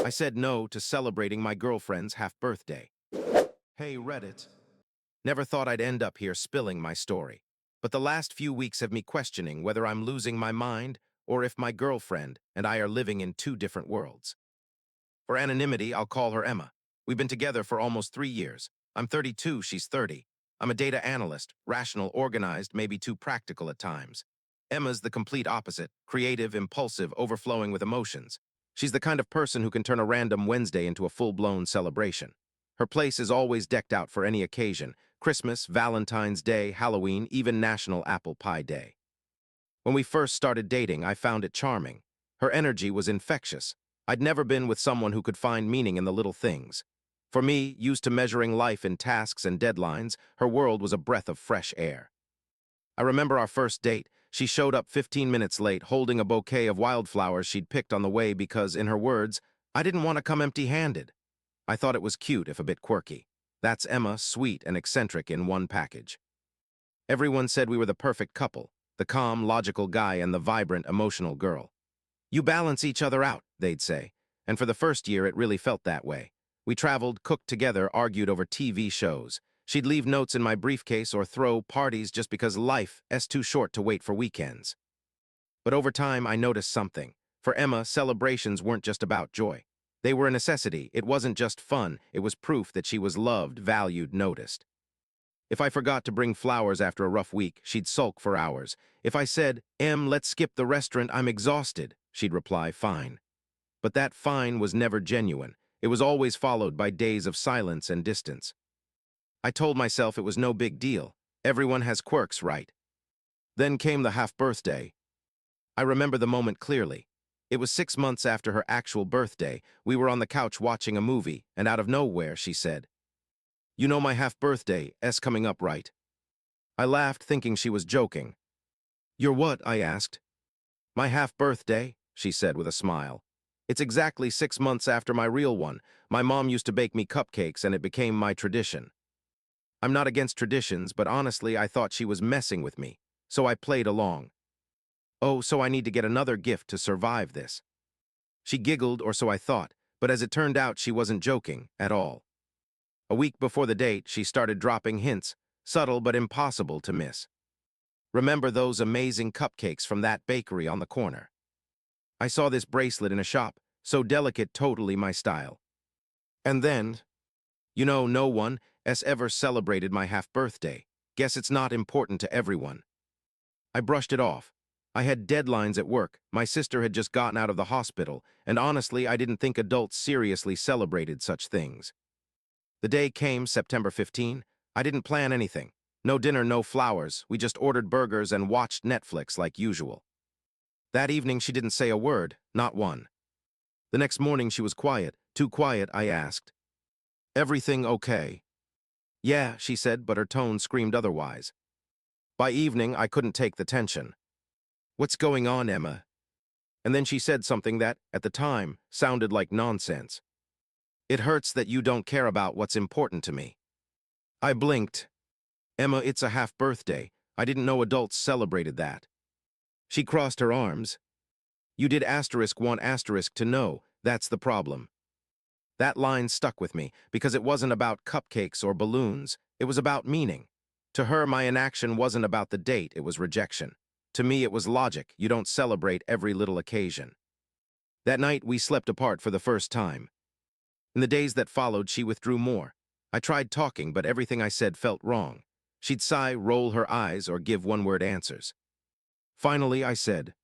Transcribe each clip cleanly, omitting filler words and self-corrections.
I said no to celebrating my girlfriend's half-birthday. Hey, Reddit. Never thought I'd end up here spilling my story. But the last few weeks have me questioning whether I'm losing my mind or if my girlfriend and I are living in two different worlds. For anonymity, I'll call her Emma. We've been together for almost 3 years. I'm 32, she's 30. I'm a data analyst, rational, organized, maybe too practical at times. Emma's the complete opposite, creative, impulsive, overflowing with emotions. She's the kind of person who can turn a random Wednesday into a full-blown celebration. Her place is always decked out for any occasion: Christmas, Valentine's Day, Halloween, even National Apple Pie Day. When we first started dating, I found it charming. Her energy was infectious. I'd never been with someone who could find meaning in the little things. For me, used to measuring life in tasks and deadlines, her world was a breath of fresh air. I remember our first date. She showed up 15 minutes late, holding a bouquet of wildflowers she'd picked on the way because, in her words, I didn't want to come empty-handed. I thought it was cute, if a bit quirky. That's Emma, sweet and eccentric in one package. Everyone said we were the perfect couple, the calm, logical guy and the vibrant, emotional girl. You balance each other out, they'd say, and for the first year it really felt that way. We traveled, cooked together, argued over TV shows. She'd leave notes in my briefcase or throw parties just because life's too short to wait for weekends. But over time, I noticed something. For Emma, celebrations weren't just about joy. They were a necessity. It wasn't just fun. It was proof that she was loved, valued, noticed. If I forgot to bring flowers after a rough week, she'd sulk for hours. If I said, let's skip the restaurant, I'm exhausted, she'd reply, fine. But that fine was never genuine. It was always followed by days of silence and distance. I told myself it was no big deal. Everyone has quirks, right? Then came the half-birthday. I remember the moment clearly. It was 6 months after her actual birthday. We were on the couch watching a movie, and out of nowhere, she said, "You know my half-birthday's coming up, right?" I laughed, thinking she was joking. "Your what?" I asked. "My half-birthday," she said with a smile. "It's exactly 6 months after my real one. My mom used to bake me cupcakes, and it became my tradition." I'm not against traditions, but honestly, I thought she was messing with me, so I played along. "Oh, so I need to get another gift to survive this." She giggled, or so I thought, but as it turned out, she wasn't joking at all. A week before the date, she started dropping hints, subtle but impossible to miss. "Remember those amazing cupcakes from that bakery on the corner? I saw this bracelet in a shop, so delicate, totally my style." And then, no one has ever celebrated my half-birthday. Guess it's not important to everyone. I brushed it off. I had deadlines at work, my sister had just gotten out of the hospital, and honestly, I didn't think adults seriously celebrated such things. The day came, September 15. I didn't plan anything. No dinner, no flowers. We just ordered burgers and watched Netflix like usual. That evening, she didn't say a word, not one. The next morning, she was quiet. Too quiet, I asked. "Everything okay?" "Yeah," she said, but her tone screamed otherwise. By evening, I couldn't take the tension. "What's going on, Emma?" And then she said something that, at the time, sounded like nonsense. "It hurts that you don't care about what's important to me." I blinked. "Emma, it's a half-birthday. I didn't know adults celebrated that." She crossed her arms. "You did want to know. That's the problem." That line stuck with me because it wasn't about cupcakes or balloons. It was about meaning. To her, my inaction wasn't about the date, it was rejection. To me, it was logic. You don't celebrate every little occasion. That night, we slept apart for the first time. In the days that followed, she withdrew more. I tried talking, but everything I said felt wrong. She'd sigh, roll her eyes, or give one-word answers. Finally, I said,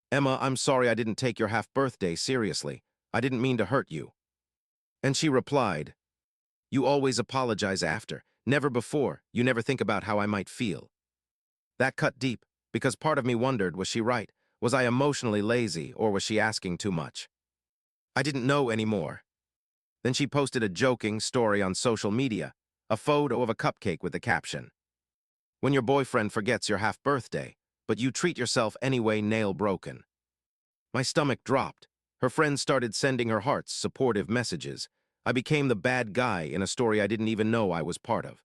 "Emma, I'm sorry I didn't take your half-birthday seriously. I didn't mean to hurt you." And she replied, "You always apologize after. Never before. You never think about how I might feel." That cut deep, because part of me wondered, was she right? Was I emotionally lazy, or was she asking too much? I didn't know anymore. Then she posted a joking story on social media, a photo of a cupcake with the caption, "When your boyfriend forgets your half-birthday, but you treat yourself anyway, nail broken." My stomach dropped. Her friends started sending her hearts, supportive messages. I became the bad guy in a story I didn't even know I was part of.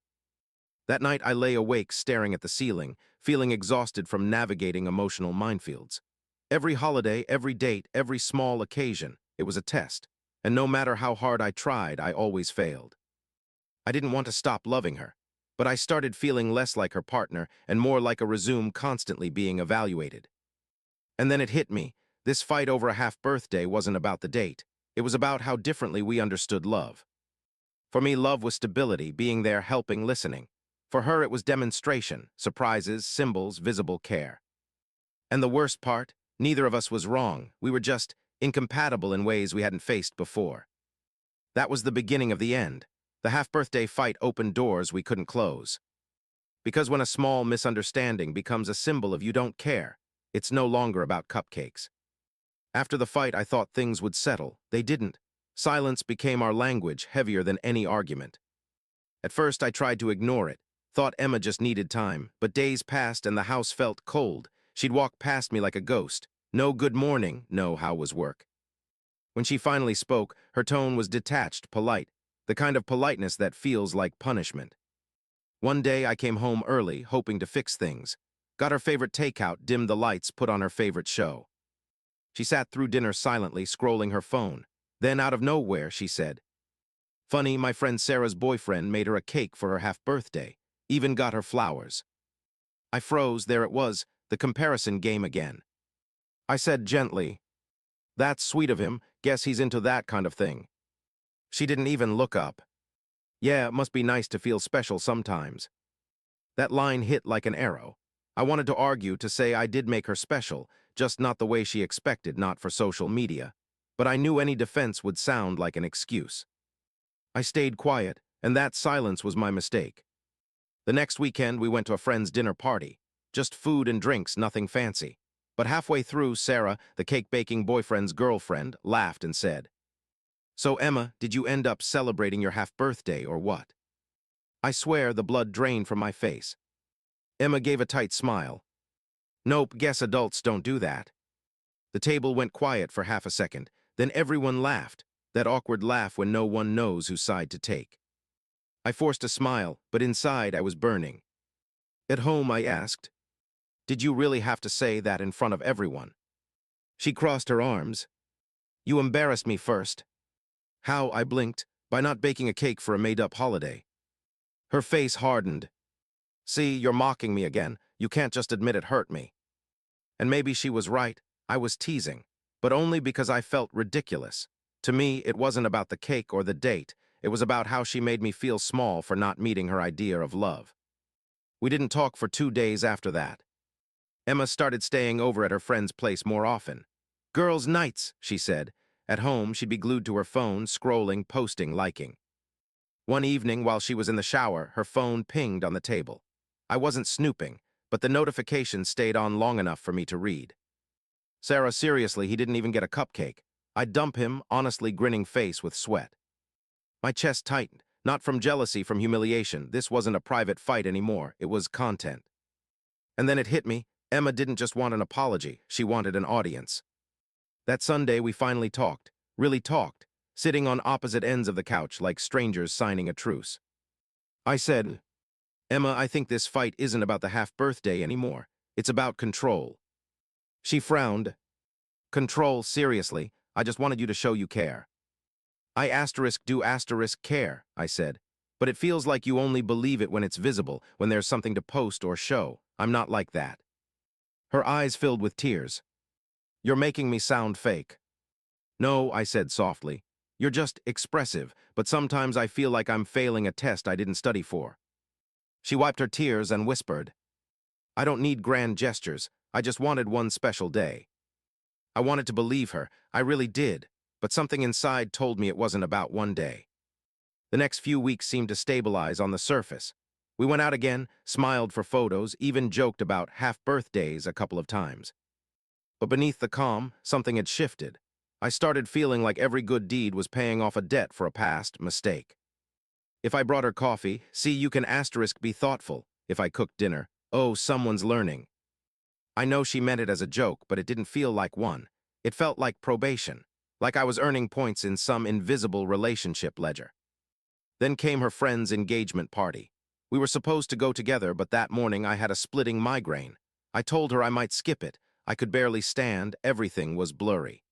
That night, I lay awake staring at the ceiling, feeling exhausted from navigating emotional minefields. Every holiday, every date, every small occasion, it was a test. and no matter how hard I tried, I always failed. I didn't want to stop loving her, but I started feeling less like her partner and more like a resume constantly being evaluated. And then it hit me. This fight over a half-birthday wasn't about the date. It was about how differently we understood love. For me, love was stability, being there, helping, listening. For her, it was demonstration, surprises, symbols, visible care. And the worst part, neither of us was wrong. We were just incompatible in ways we hadn't faced before. That was the beginning of the end. The half-birthday fight opened doors we couldn't close. Because when a small misunderstanding becomes a symbol of you don't care, it's no longer about cupcakes. After the fight, I thought things would settle. They didn't. Silence became our language, heavier than any argument. At first, I tried to ignore it, thought Emma just needed time, but days passed and the house felt cold. She'd walk past me like a ghost. No good morning, no how was work. When she finally spoke, her tone was detached, polite, the kind of politeness that feels like punishment. One day, I came home early, hoping to fix things. Got her favorite takeout, dimmed the lights, put on her favorite show. She sat through dinner silently, scrolling her phone. Then, out of nowhere, she said, "Funny, my friend Sarah's boyfriend made her a cake for her half-birthday, even got her flowers." I froze. There it was, the comparison game again. I said gently, "That's sweet of him. Guess he's into that kind of thing." She didn't even look up. "Yeah, it must be nice to feel special sometimes." That line hit like an arrow. I wanted to argue, to say I did make her special, just not the way she expected, not for social media. But I knew any defense would sound like an excuse. I stayed quiet, and that silence was my mistake. The next weekend, we went to a friend's dinner party. Just food and drinks, nothing fancy. But halfway through, Sarah, the cake-baking boyfriend's girlfriend, laughed and said, "So, Emma, did you end up celebrating your half-birthday or what?" I swear the blood drained from my face. Emma gave a tight smile. "Nope, guess adults don't do that." The table went quiet for half a second. Then everyone laughed, that awkward laugh when no one knows whose side to take. I forced a smile, but inside I was burning. At home, I asked, "Did you really have to say that in front of everyone?" She crossed her arms. "You embarrassed me first." "How?" I blinked. "By not baking a cake for a made-up holiday." Her face hardened. "See, you're mocking me again. You can't just admit it hurt me." And maybe she was right. I was teasing, but only because I felt ridiculous. To me, it wasn't about the cake or the date. It was about how she made me feel small for not meeting her idea of love. We didn't talk for 2 days after that. Emma started staying over at her friend's place more often. "Girls' nights," she said. At home, she'd be glued to her phone, scrolling, posting, liking. One evening, while she was in the shower, her phone pinged on the table. I wasn't snooping, but the notification stayed on long enough for me to read. "Sarah, seriously, he didn't even get a cupcake." I dump him, honestly grinning face with sweat. My chest tightened, not from jealousy, from humiliation. This wasn't a private fight anymore. It was content. And then it hit me. Emma didn't just want an apology. She wanted an audience. That Sunday, we finally talked. Really talked. Sitting on opposite ends of the couch like strangers signing a truce. I said, "Emma, I think this fight isn't about the half-birthday anymore. It's about control." She frowned. "Control? Seriously? I just wanted you to show you care." "I do care," I said. "But it feels like you only believe it when it's visible, when there's something to post or show. I'm not like that." Her eyes filled with tears. "You're making me sound fake." "No," I said softly. "You're just expressive, but sometimes I feel like I'm failing a test I didn't study for." She wiped her tears and whispered, "I don't need grand gestures. I just wanted one special day." I wanted to believe her. I really did. But something inside told me it wasn't about one day. The next few weeks seemed to stabilize on the surface. We went out again, smiled for photos, even joked about half-birthdays a couple of times. But beneath the calm, something had shifted. I started feeling like every good deed was paying off a debt for a past mistake. If I brought her coffee, "See, you can be thoughtful." If I cooked dinner, "Oh, someone's learning." I know she meant it as a joke, but it didn't feel like one. It felt like probation, like I was earning points in some invisible relationship ledger. Then came her friend's engagement party. We were supposed to go together, but that morning I had a splitting migraine. I told her I might skip it. I could barely stand. Everything was blurry.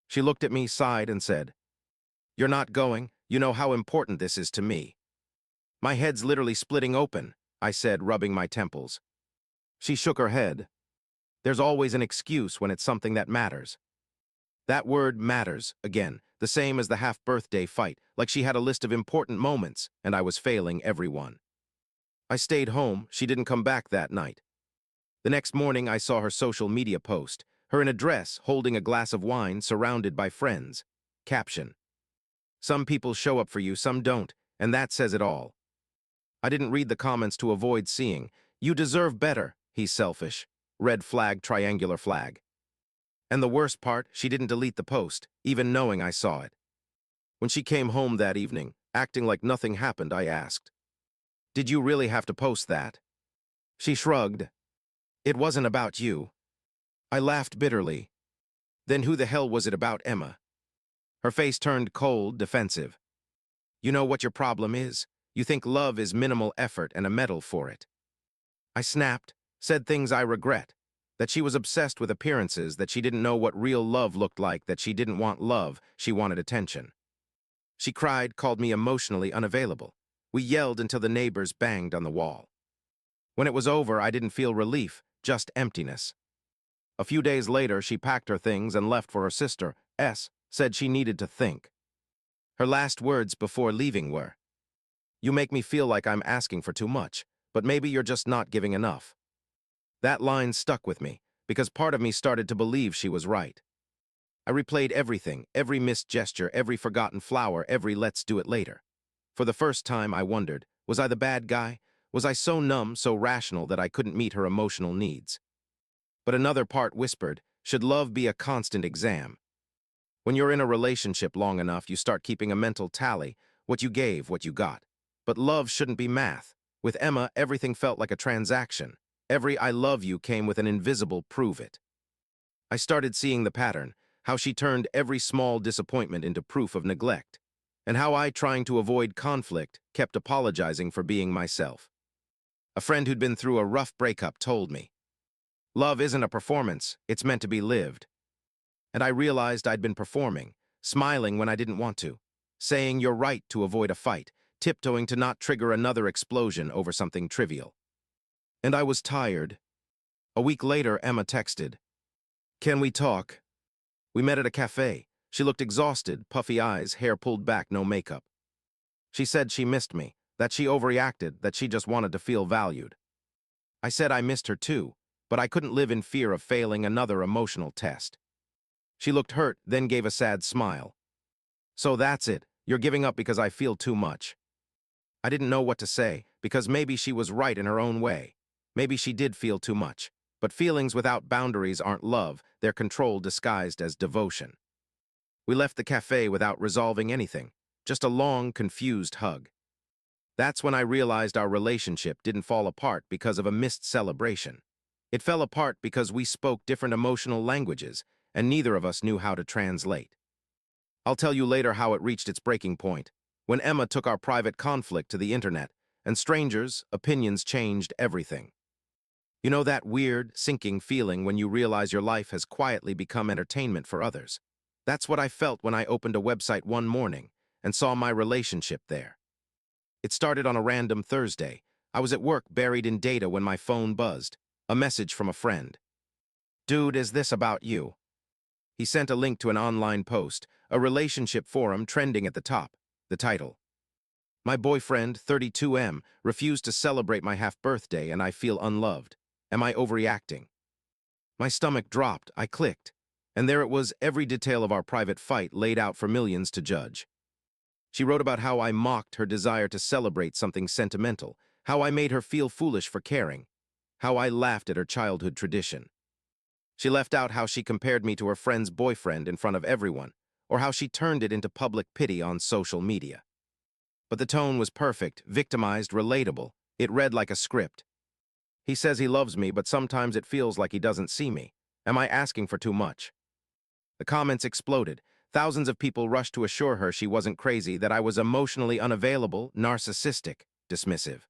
She looked at me, sighed, and said, You're not going? You know how important this is to me. My head's literally splitting open, I said, rubbing my temples. She shook her head. There's always an excuse when it's something that matters. That word matters, again, the same as the half-birthday fight, like she had a list of important moments, and I was failing every one. I stayed home. She didn't come back that night. The next morning, I saw her social media post, her in a dress, holding a glass of wine, surrounded by friends. Caption: some people show up for you, some don't, and that says it all. I didn't read the comments to avoid seeing. You deserve better, he's selfish. Red flag, triangular flag. And the worst part, she didn't delete the post, even knowing I saw it. When she came home that evening, acting like nothing happened, I asked, "Did you really have to post that?" She shrugged. "It wasn't about you." I laughed bitterly. Then who the hell was it about, Emma? Her face turned cold, defensive. You know what your problem is? You think love is minimal effort and a medal for it. I snapped, said things I regret, that she was obsessed with appearances, that she didn't know what real love looked like, that she didn't want love, she wanted attention. She cried, called me emotionally unavailable. We yelled until the neighbors banged on the wall. When it was over, I didn't feel relief, just emptiness. A few days later, she packed her things and left for her sister, said she needed to think. Her last words before leaving were, "You make me feel like I'm asking for too much, but maybe you're just not giving enough." That line stuck with me, because part of me started to believe she was right. I replayed everything, every missed gesture, every forgotten flower, every let's do it later. For the first time, I wondered, was I the bad guy? Was I so numb, so rational that I couldn't meet her emotional needs? But another part whispered, should love be a constant exam? When you're in a relationship long enough, you start keeping a mental tally, what you gave, what you got. But love shouldn't be math. With Emma, everything felt like a transaction. Every I love you came with an invisible prove it. I started seeing the pattern, how she turned every small disappointment into proof of neglect, and how I, trying to avoid conflict, kept apologizing for being myself. A friend who'd been through a rough breakup told me, love isn't a performance, it's meant to be lived. And I realized I'd been performing, smiling when I didn't want to, saying you're right to avoid a fight, tiptoeing to not trigger another explosion over something trivial. And I was tired. A week later, Emma texted, "Can we talk?" We met at a cafe. She looked exhausted, puffy eyes, hair pulled back, no makeup. She said she missed me, that she overreacted, that she just wanted to feel valued. I said I missed her too, but I couldn't live in fear of failing another emotional test. She looked hurt, then gave a sad smile. "So that's it, you're giving up because I feel too much." I didn't know what to say, because maybe she was right in her own way. Maybe she did feel too much. But feelings without boundaries aren't love, they're control disguised as devotion. We left the cafe without resolving anything, just a long, confused hug. That's when I realized our relationship didn't fall apart because of a missed celebration. It fell apart because we spoke different emotional languages, and neither of us knew how to translate. I'll tell you later how it reached its breaking point, when Emma took our private conflict to the internet, and strangers' opinions changed everything. You know that weird, sinking feeling when you realize your life has quietly become entertainment for others? That's what I felt when I opened a website one morning and saw my relationship there. It started on a random Thursday. I was at work buried in data when my phone buzzed. A message from a friend. "Dude, is this about you?" He sent a link to an online post, a relationship forum trending at the top. The title: "My boyfriend, 32M, refused to celebrate my half-birthday and I feel unloved. Am I overreacting?" My stomach dropped, I clicked, and there it was, every detail of our private fight laid out for millions to judge. She wrote about how I mocked her desire to celebrate something sentimental, how I made her feel foolish for caring, how I laughed at her childhood tradition. She left out how she compared me to her friend's boyfriend in front of everyone, or how she turned it into public pity on social media. But the tone was perfect, victimized, relatable. It read like a script. "He says he loves me, but sometimes it feels like he doesn't see me. Am I asking for too much?" The comments exploded. Thousands of people rushed to assure her she wasn't crazy, that I was emotionally unavailable, narcissistic, dismissive.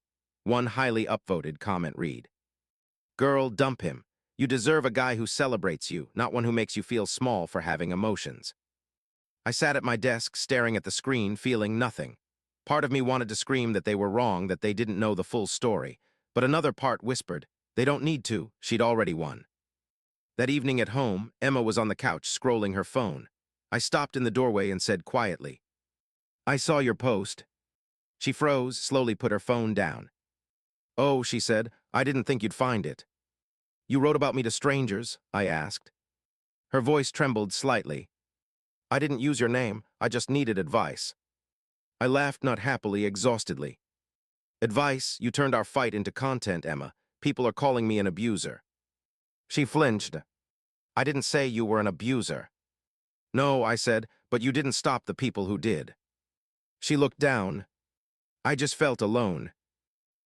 One highly upvoted comment read, "Girl, dump him. You deserve a guy who celebrates you, not one who makes you feel small for having emotions." I sat at my desk, staring at the screen, feeling nothing. Part of me wanted to scream that they were wrong, that they didn't know the full story. But another part whispered, they don't need to, she'd already won. That evening at home, Emma was on the couch, scrolling her phone. I stopped in the doorway and said quietly, I saw your post. She froze, slowly put her phone down. Oh, she said, I didn't think you'd find it. You wrote about me to strangers? I asked. Her voice trembled slightly. I didn't use your name, I just needed advice. I laughed, not happily, exhaustedly. Advice? You turned our fight into content, Emma. People are calling me an abuser. She flinched. I didn't say you were an abuser. No, I said, but you didn't stop the people who did. She looked down. I just felt alone.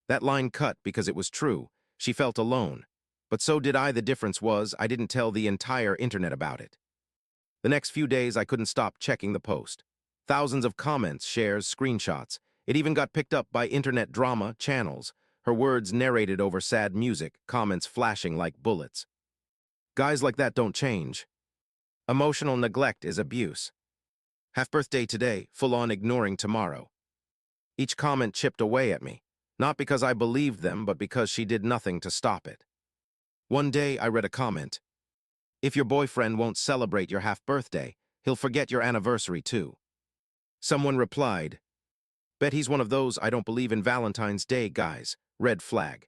That line cut because it was true. She felt alone. But so did I. The difference was I didn't tell the entire internet about it. The next few days I couldn't stop checking the post. Thousands of comments, shares, screenshots. It even got picked up by internet drama channels. Her words narrated over sad music, comments flashing like bullets. Guys like that don't change. Emotional neglect is abuse. Half birthday today, full on ignoring tomorrow. Each comment chipped away at me, not because I believed them, but because she did nothing to stop it. One day I read a comment. If your boyfriend won't celebrate your half birthday, he'll forget your anniversary too. Someone replied, bet he's one of those I don't believe in Valentine's Day guys, red flag.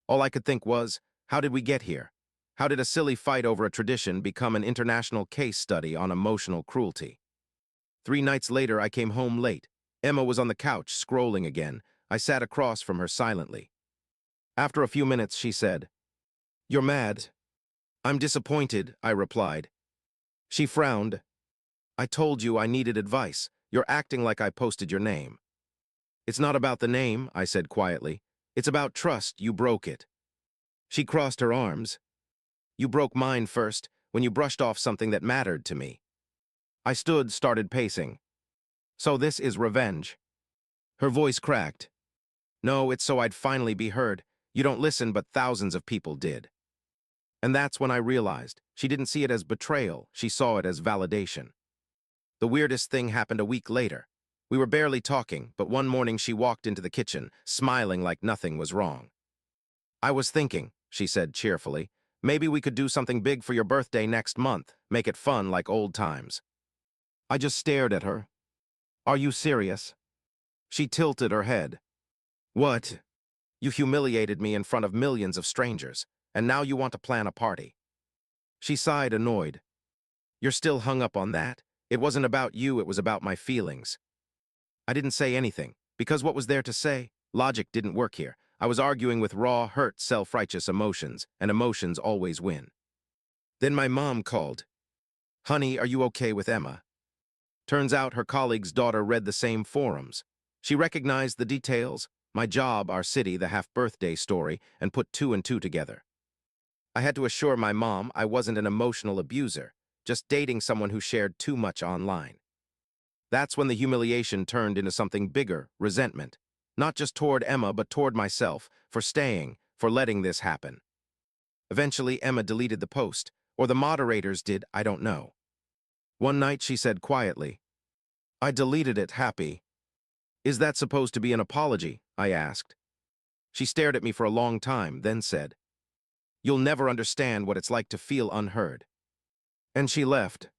All I could think was, how did we get here? How did a silly fight over a tradition become an international case study on emotional cruelty? 3 nights later, I came home late. Emma was on the couch, scrolling again. I sat across from her silently. After a few minutes, she said, You're mad. I'm disappointed, I replied. She frowned. I told you I needed advice. You're acting like I posted your name. It's not about the name, I said quietly. It's about trust. You broke it. She crossed her arms. You broke mine first, when you brushed off something that mattered to me. I stood, started pacing. So this is revenge. Her voice cracked. No, it's so I'd finally be heard. You don't listen, but thousands of people did. And that's when I realized she didn't see it as betrayal, she saw it as validation. The weirdest thing happened a week later. We were barely talking, but one morning she walked into the kitchen, smiling like nothing was wrong. I was thinking, she said cheerfully, maybe we could do something big for your birthday next month, make it fun like old times. I just stared at her. Are you serious? She tilted her head. What? You humiliated me in front of millions of strangers, and now you want to plan a party. She sighed, annoyed. You're still hung up on that? It wasn't about you, it was about my feelings. I didn't say anything, because what was there to say? Logic didn't work here. I was arguing with raw, hurt, self-righteous emotions, and emotions always win. Then my mom called. Honey, are you okay with Emma? Turns out her colleague's daughter read the same forums. She recognized the details, my job, our city, the half-birthday story, and put 2 and 2 together. I had to assure my mom I wasn't an emotional abuser, just dating someone who shared too much online. That's when the humiliation turned into something bigger, resentment. Not just toward Emma, but toward myself, for staying, for letting this happen. Eventually, Emma deleted the post, or the moderators did, I don't know. One night she said quietly, I deleted it, happy. Is that supposed to be an apology? I asked. She stared at me for a long time, then said, You'll never understand what it's like to feel unheard. And she left.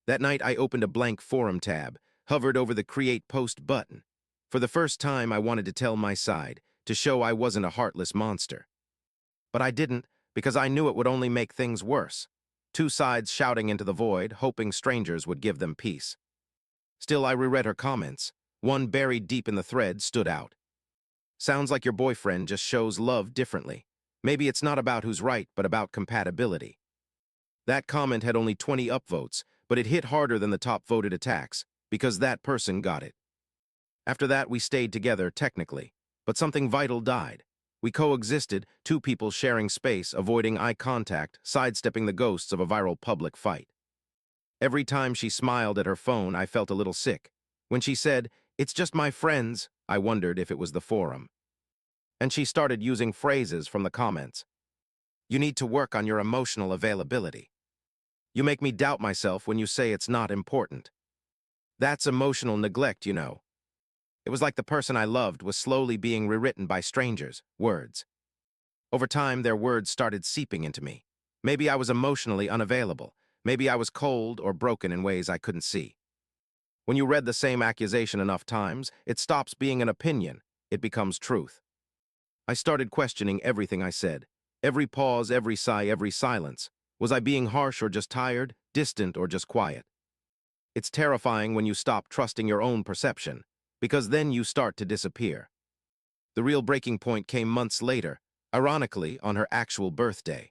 That night I opened a blank forum tab, hovered over the Create Post button. For the first time I wanted to tell my side, to show I wasn't a heartless monster. But I didn't, because I knew it would only make things worse. 2 sides shouting into the void, hoping strangers would give them peace. Still, I reread her comments. One buried deep in the thread stood out. Sounds like your boyfriend just shows love differently. Maybe it's not about who's right, but about compatibility. That comment had only 20 upvotes, but it hit harder than the top voted attacks, because that person got it. After that, we stayed together, technically, but something vital died. We coexisted, 2 people sharing space, avoiding eye contact, sidestepping the ghosts of a viral public fight. Every time she smiled at her phone, I felt a little sick. When she said, It's just my friends, I wondered if it was the forum. And she started using phrases from the comments. You need to work on your emotional availability. You make me doubt myself when you say it's not important. That's emotional neglect, you know. It was like the person I loved was slowly being rewritten by strangers' words. Over time, their words started seeping into me. Maybe I was emotionally unavailable. Maybe I was cold or broken in ways I couldn't see. When you read the same accusation enough times, it stops being an opinion. It becomes truth. I started questioning everything I said. Every pause, every sigh, every silence. Was I being harsh or just tired, distant or just quiet? It's terrifying when you stop trusting your own perception, because then you start to disappear. The real breaking point came months later, ironically, on her actual birthday.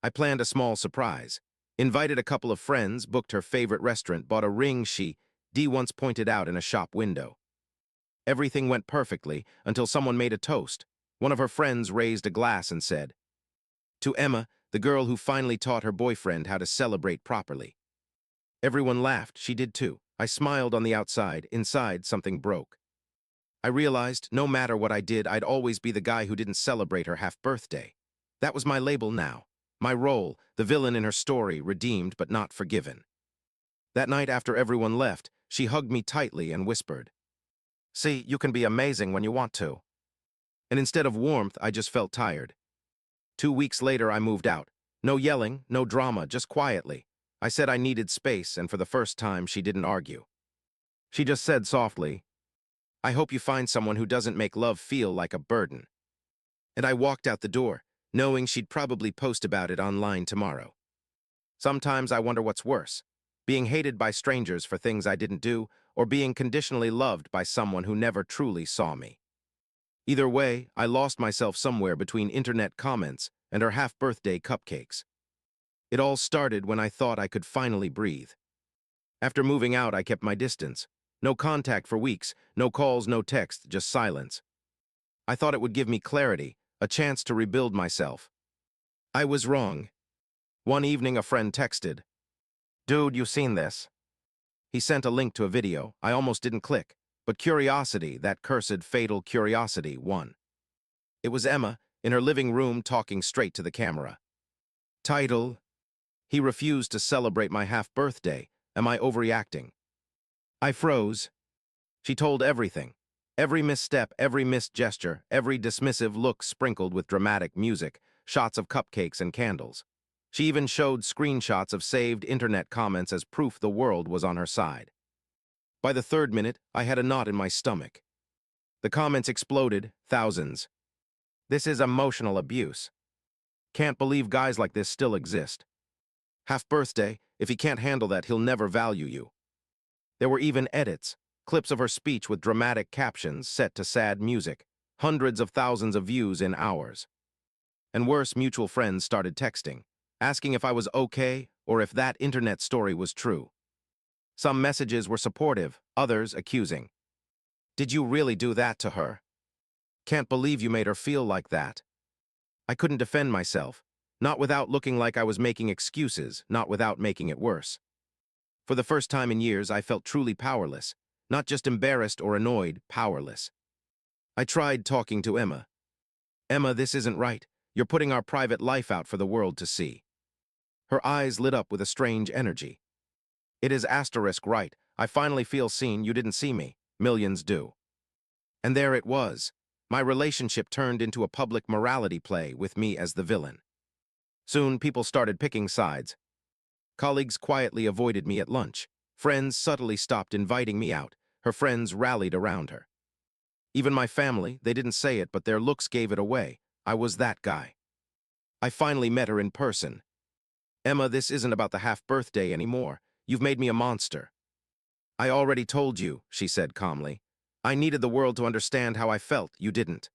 I planned a small surprise, invited a couple of friends, booked her favorite restaurant, bought a ring D once pointed out in a shop window. Everything went perfectly until someone made a toast. One of her friends raised a glass and said, "To Emma, the girl who finally taught her boyfriend how to celebrate properly." Everyone laughed, she did too. I smiled on the outside, inside something broke. I realized, no matter what I did, I'd always be the guy who didn't celebrate her half-birthday. That was my label now. My role, the villain in her story, redeemed but not forgiven. That night after everyone left, she hugged me tightly and whispered, "See, you can be amazing when you want to." And instead of warmth, I just felt tired. 2 weeks later, I moved out. No yelling, no drama, just quietly. I said I needed space, and for the first time, she didn't argue. She just said softly, "I hope you find someone who doesn't make love feel like a burden." And I walked out the door, knowing she'd probably post about it online tomorrow. Sometimes I wonder what's worse, being hated by strangers for things I didn't do, or being conditionally loved by someone who never truly saw me. Either way, I lost myself somewhere between internet comments and her half-birthday cupcakes. It all started when I thought I could finally breathe. After moving out, I kept my distance. No contact for weeks, no calls, no texts, just silence. I thought it would give me clarity, a chance to rebuild myself. I was wrong. One evening, a friend texted, "Dude, you seen this?" He sent a link to a video. I almost didn't click, but curiosity, that cursed fatal curiosity, won. It was Emma, in her living room, talking straight to the camera. Title: He refused to celebrate my half-birthday. Am I overreacting? I froze. She told everything. Every misstep, every missed gesture, every dismissive look sprinkled with dramatic music, shots of cupcakes and candles. She even showed screenshots of saved internet comments as proof the world was on her side. By the third minute, I had a knot in my stomach. The comments exploded, thousands. "This is emotional abuse. Can't believe guys like this still exist. Half-birthday, if he can't handle that, he'll never value you." There were even edits, clips of her speech with dramatic captions set to sad music, hundreds of thousands of views in hours. And worse, mutual friends started texting, asking if I was okay or if that internet story was true. Some messages were supportive, others accusing. "Did you really do that to her? Can't believe you made her feel like that." I couldn't defend myself, not without looking like I was making excuses, not without making it worse. For the first time in years, I felt truly powerless, not just embarrassed or annoyed, powerless. I tried talking to Emma. "Emma, this isn't right. You're putting our private life out for the world to see." Her eyes lit up with a strange energy. "It is asterisk right. I finally feel seen. You didn't see me. Millions do." And there it was. My relationship turned into a public morality play with me as the villain. Soon, people started picking sides. Colleagues quietly avoided me at lunch. Friends subtly stopped inviting me out. Her friends rallied around her. Even my family, they didn't say it, but their looks gave it away. I was that guy. I finally met her in person. "Emma, this isn't about the half-birthday anymore. You've made me a monster." "I already told you," she said calmly. "I needed the world to understand how I felt. You didn't.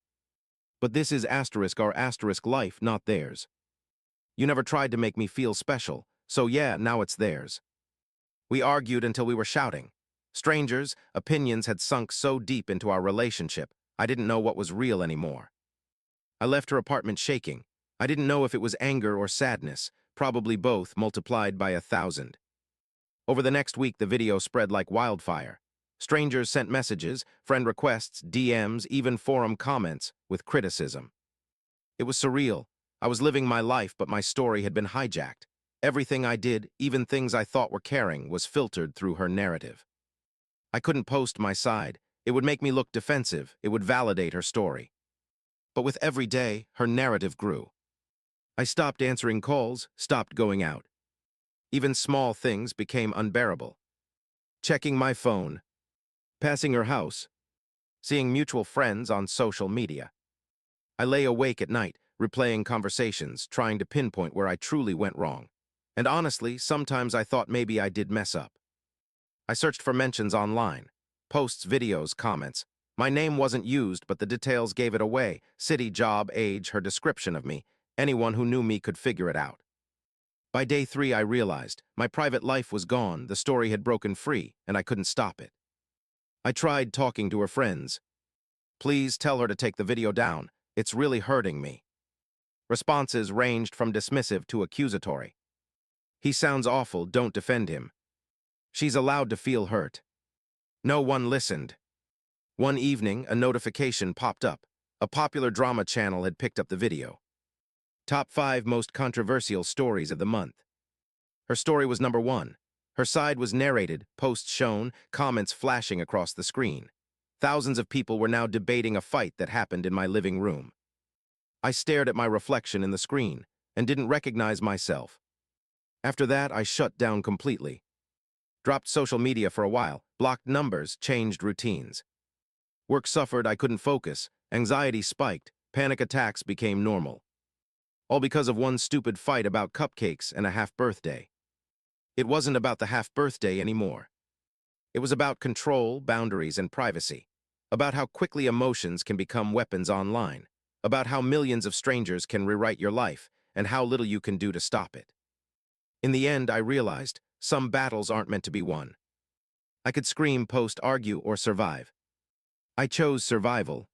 But this is asterisk our asterisk life, not theirs. You never tried to make me feel special, so yeah, now it's theirs." We argued until we were shouting. Strangers, opinions had sunk so deep into our relationship, I didn't know what was real anymore. I left her apartment shaking. I didn't know if it was anger or sadness, probably both multiplied by 1,000. Over the next week, the video spread like wildfire. Strangers sent messages, friend requests, DMs, even forum comments with criticism. It was surreal. I was living my life, but my story had been hijacked. Everything I did, even things I thought were caring, was filtered through her narrative. I couldn't post my side. It would make me look defensive. It would validate her story. But with every day, her narrative grew. I stopped answering calls, stopped going out. Even small things became unbearable. Checking my phone, passing her house, seeing mutual friends on social media. I lay awake at night, replaying conversations, trying to pinpoint where I truly went wrong. And honestly, sometimes I thought maybe I did mess up. I searched for mentions online, posts, videos, comments. My name wasn't used, but the details gave it away. City, job, age, her description of me. Anyone who knew me could figure it out. By day 3, I realized my private life was gone, the story had broken free, and I couldn't stop it. I tried talking to her friends. Please tell her to take the video down. It's really hurting me. Responses ranged from dismissive to accusatory. He sounds awful, don't defend him. She's allowed to feel hurt. No one listened. One evening, a notification popped up. A popular drama channel had picked up the video. Top 5 most controversial stories of the month. Her story was number 1. Her side was narrated, posts shown, comments flashing across the screen. Thousands of people were now debating a fight that happened in my living room. I stared at my reflection in the screen and didn't recognize myself. After that, I shut down completely. Dropped social media for a while, blocked numbers, changed routines. Work suffered, I couldn't focus, anxiety spiked, panic attacks became normal. All because of one stupid fight about cupcakes and a half-birthday. It wasn't about the half-birthday anymore. It was about control, boundaries, and privacy. About how quickly emotions can become weapons online. About how millions of strangers can rewrite your life, and how little you can do to stop it. In the end, I realized some battles aren't meant to be won. I could scream, post, argue, or survive. I chose survival.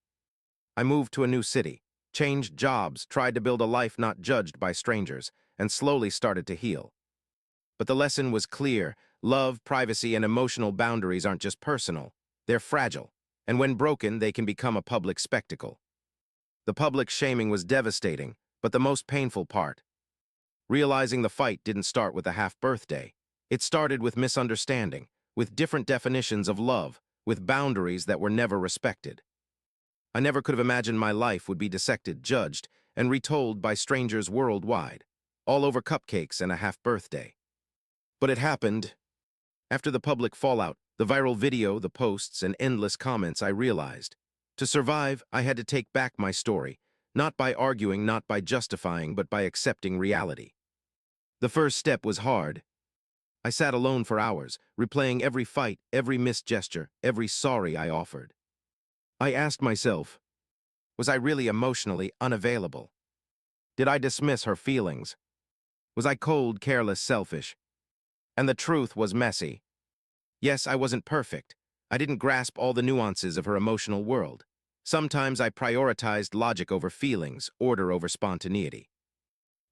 I moved to a new city, changed jobs, tried to build a life not judged by strangers, and slowly started to heal. But the lesson was clear. Love, privacy, and emotional boundaries aren't just personal. They're fragile, and when broken, they can become a public spectacle. The public shaming was devastating, but the most painful part. Realizing the fight didn't start with a half-birthday. It started with misunderstanding, with different definitions of love, with boundaries that were never respected. I never could have imagined my life would be dissected, judged, and retold by strangers worldwide, all over cupcakes and a half-birthday. But it happened. After the public fallout, the viral video, the posts, and endless comments, I realized. To survive, I had to take back my story, not by arguing, not by justifying, but by accepting reality. The first step was hard. I sat alone for hours, replaying every fight, every missed gesture, every sorry I offered. I asked myself, was I really emotionally unavailable? Did I dismiss her feelings? Was I cold, careless, selfish? And the truth was messy. Yes, I wasn't perfect. I didn't grasp all the nuances of her emotional world. Sometimes I prioritized logic over feelings, order over spontaneity.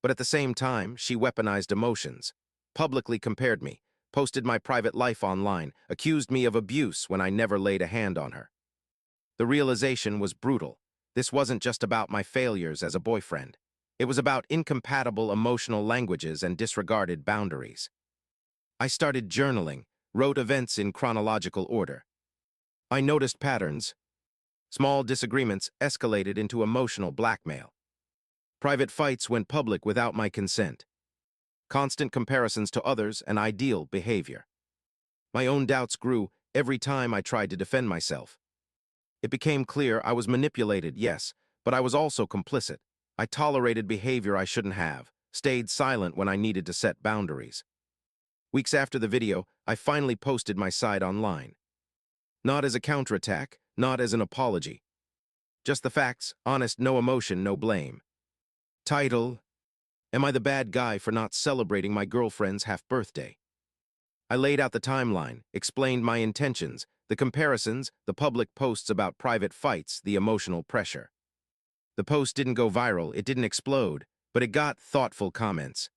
But at the same time, she weaponized emotions, publicly compared me, posted my private life online, accused me of abuse when I never laid a hand on her. The realization was brutal. This wasn't just about my failures as a boyfriend. It was about incompatible emotional languages and disregarded boundaries. I started journaling, wrote events in chronological order. I noticed patterns. Small disagreements escalated into emotional blackmail. Private fights went public without my consent. Constant comparisons to others and ideal behavior. My own doubts grew every time I tried to defend myself. It became clear I was manipulated, yes, but I was also complicit. I tolerated behavior I shouldn't have, stayed silent when I needed to set boundaries. Weeks after the video, I finally posted my side online. Not as a counterattack, not as an apology. Just the facts, honest, no emotion, no blame. Title: Am I the bad guy for not celebrating my girlfriend's half-birthday? I laid out the timeline, explained my intentions, the comparisons, the public posts about private fights, the emotional pressure. The post didn't go viral, it didn't explode, but it got thoughtful comments.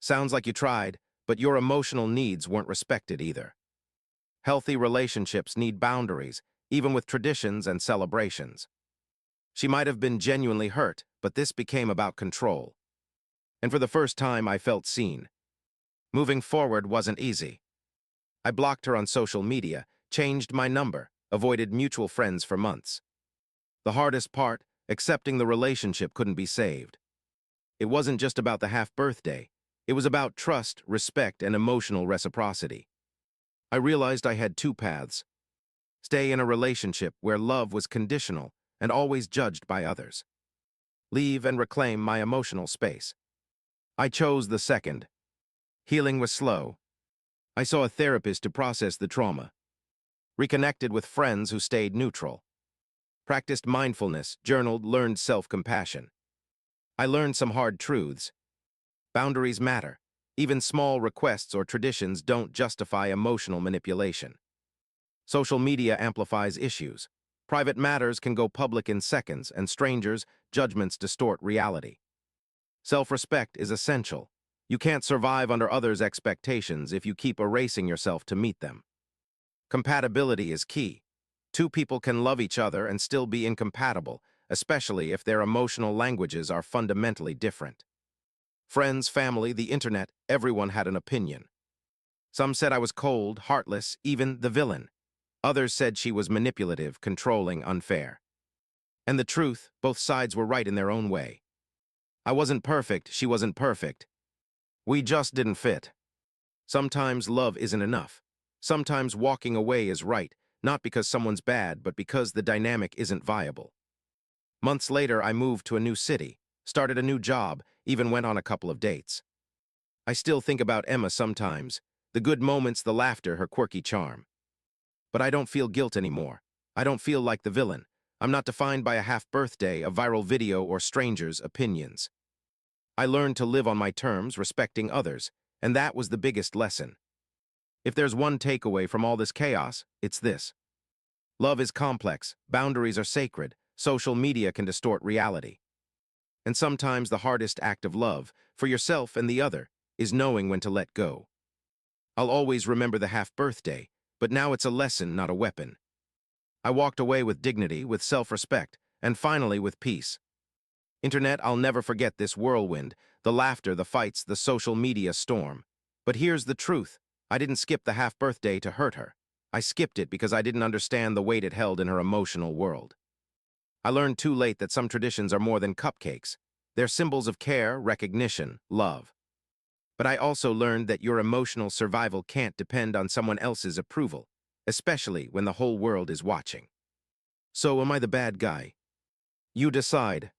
Sounds like you tried, but your emotional needs weren't respected either. Healthy relationships need boundaries, even with traditions and celebrations. She might have been genuinely hurt, but this became about control. And for the first time, I felt seen. Moving forward wasn't easy. I blocked her on social media, changed my number, avoided mutual friends for months. The hardest part, accepting the relationship couldn't be saved. It wasn't just about the half-birthday. It was about trust, respect, and emotional reciprocity. I realized I had two paths: stay in a relationship where love was conditional and always judged by others, leave and reclaim my emotional space. I chose the second. Healing was slow. I saw a therapist to process the trauma, reconnected with friends who stayed neutral, practiced mindfulness, journaled, learned self-compassion. I learned some hard truths. Boundaries matter. Even small requests or traditions don't justify emotional manipulation. Social media amplifies issues. Private matters can go public in seconds, and strangers' judgments distort reality. Self-respect is essential. You can't survive under others' expectations if you keep erasing yourself to meet them. Compatibility is key. Two people can love each other and still be incompatible, especially if their emotional languages are fundamentally different. Friends, family, the internet, everyone had an opinion. Some said I was cold, heartless, even the villain. Others said she was manipulative, controlling, unfair. And the truth, both sides were right in their own way. I wasn't perfect, she wasn't perfect. We just didn't fit. Sometimes love isn't enough. Sometimes walking away is right, not because someone's bad, but because the dynamic isn't viable. Months later, I moved to a new city, started a new job, even went on a couple of dates. I still think about Emma sometimes, the good moments, the laughter, her quirky charm. But I don't feel guilt anymore. I don't feel like the villain. I'm not defined by a half-birthday, a viral video, or strangers' opinions. I learned to live on my terms, respecting others, and that was the biggest lesson. If there's one takeaway from all this chaos, it's this. Love is complex, boundaries are sacred, social media can distort reality. And sometimes the hardest act of love, for yourself and the other, is knowing when to let go. I'll always remember the half-birthday, but now it's a lesson, not a weapon. I walked away with dignity, with self-respect, and finally with peace. Internet, I'll never forget this whirlwind, the laughter, the fights, the social media storm. But here's the truth. I didn't skip the half-birthday to hurt her. I skipped it because I didn't understand the weight it held in her emotional world. I learned too late that some traditions are more than cupcakes. They're symbols of care, recognition, love. But I also learned that your emotional survival can't depend on someone else's approval, especially when the whole world is watching. So am I the bad guy? You decide.